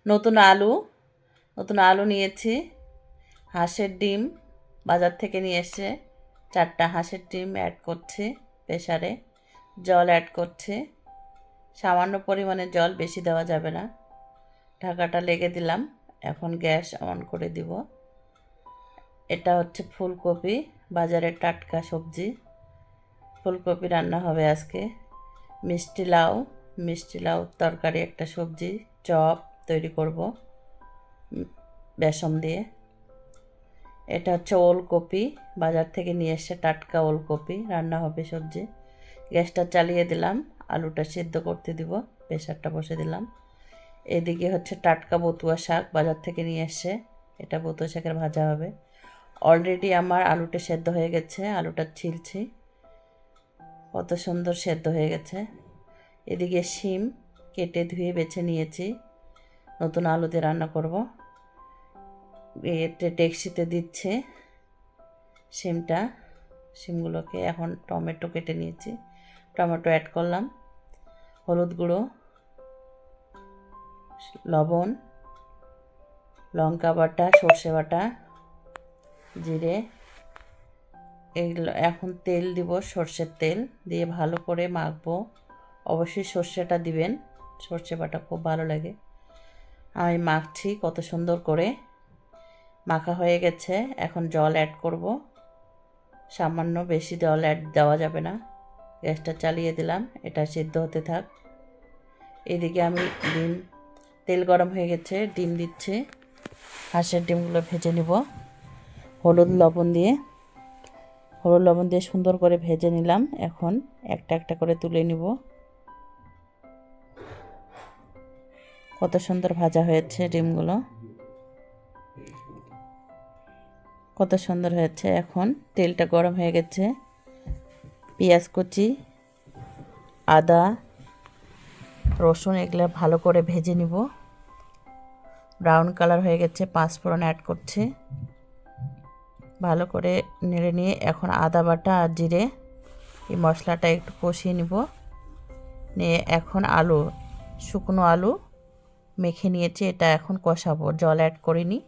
নতুন আলু নতুন আলু নিয়েছি, হাঁসের ডিম বাজার থেকে নিয়ে এসে 4টা হাঁসের ডিম অ্যাড করছি প্রেসারে, জল অ্যাড করছি, সামান্য পরিমাণে জল, বেশি দেওয়া যাবে না। ঢাকাটা লেগে দিলাম। এখন গ্যাস অন করে দিব। এটা হচ্ছে ফুলকপি, বাজারের টাটকা সবজি। ফুলকপি রান্না হবে আজকে। মিষ্টি লাউ তরকারি, একটা সবজি, চপ তৈরি করব বেসন দিয়ে। এটা হচ্ছে ওলকপি, বাজার থেকে নিয়ে এসে টাটকা ওলকপি, রান্না হবে সবজি। গ্যাসটা চালিয়ে দিলাম, আলুটা সিদ্ধ করতে দিব, প্রেসারটা বসে দিলাম। এদিকে হচ্ছে টাটকা বতুয়া শাক, বাজার থেকে নিয়ে এসে এটা বতুয়া শাকের ভাজা হবে। অলরেডি আমার আলুটা সেদ্ধ হয়ে গেছে, আলুটা ছিলছি, কত সুন্দর সেদ্ধ হয়ে গেছে। এদিকে শিম কেটে ধুয়ে বেছে নিয়েছি, নতুন আলু দিয়ে রান্না করব। এতে ডেকচিতে দিচ্ছে শিমগুলোকে। এখন টমেটো কেটে নিয়েছি, টমেটো অ্যাড করলাম, হলুদ গুঁড়ো, লবণ, লঙ্কা বাটা, সর্ষে বাটা, জিরে, এগুলো। এখন তেল দিব, সর্ষের তেল দিয়ে ভালো করে মাখবো। অবশ্যই সর্ষেটা দিবেন, সর্ষে বাটা খুব ভালো লাগে। আমি মাখছি কত সুন্দর করে, মাখা হয়ে গেছে। এখন জল অ্যাড করব সামান্য, বেশি জল দেওয়া যাবে না। গ্যাসটা চালিয়ে দিলাম, এটা সিদ্ধ হতে থাক। এদিকে আমি তেল গরম হয়ে গেছে, ডিম দিচ্ছি। হাঁসের ডিমগুলো ভেজে নিব হলুদ লবণ দিয়ে সুন্দর করে ভেজে নিলাম। এখন একটা একটা করে তুলে নিব। কত সুন্দর ভাজা হয়েছে ডিমগুলো, কত সুন্দর হয়েছে। এখন তেলটা গরম হয়ে গেছে, পেঁয়াজ কুচি, আদা, রসুন এগুলো ভালো করে ভেজে নিব। ব্রাউন কালার হয়ে গেছে, 5 ফোড়ন অ্যাড করছে, ভালো করে নেড়ে নিয়ে এখন আদা বাটা আর জিরে, এই মশলাটা একটু কষিয়ে নিব। নিয়ে এখন শুকনো আলু মেখে নিয়েছি, এটা এখন কষাবো, জল অ্যাড করিনি।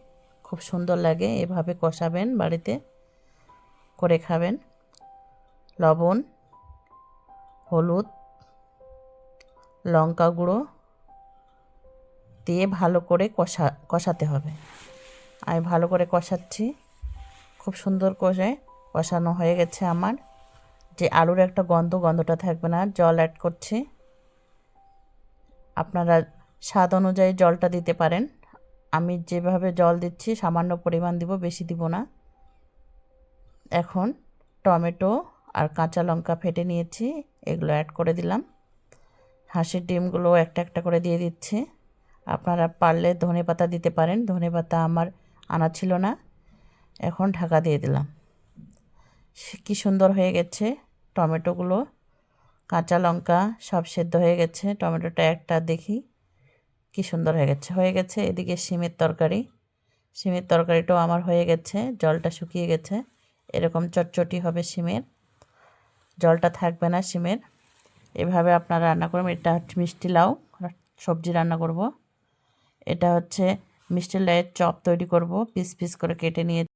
খুব সুন্দর লাগে, এভাবে কষাবেন, বাড়িতে করে খাবেন। লবণ, হলুদ, লঙ্কা গুঁড়ো দিয়ে ভালো করে কষাতে হবে। আমি ভালো করে কষাচ্ছি, খুব সুন্দর করে কষানো হয়ে গেছে আমার। যে আলুর একটা গন্ধটা থাকবে না। জল অ্যাড করছি, আপনারা স্বাদ অনুযায়ী জলটা দিতে পারেন। আমি যেভাবে জল দিচ্ছি সামান্য পরিমাণ দিব, বেশি দিব না। এখন টমেটো আর কাঁচা লঙ্কা ফেটে নিয়েছি, এগুলো অ্যাড করে দিলাম। হাঁসের ডিমগুলো একটা একটা করে দিয়ে দিচ্ছি। আপনারা পারলে ধনেপাতা দিতে পারেন, ধনেপাতা আমার আনা ছিল না। এখন ঢাকা দিয়ে দিলাম। কি সুন্দর হয়ে গেছে, টমেটোগুলো, কাঁচা লঙ্কা সব সেদ্ধ হয়ে গেছে। টমেটোটা একটা দেখি কি সুন্দর হয়ে গেছে। এদিকে শিমের তরকারিটাও আমার হয়ে গেছে, জলটা শুকিয়ে গেছে। এরকম চটচটি হবে শিমের, জলটা থাকবে না শিমের। এভাবে আপনারা রান্না করবেন। এটা হচ্ছে মিষ্টি লাউ সবজি রান্না করব। এটা হচ্ছে মিষ্টি লাউয়ের চপ তৈরি করব, পিস পিস করে কেটে নিয়ে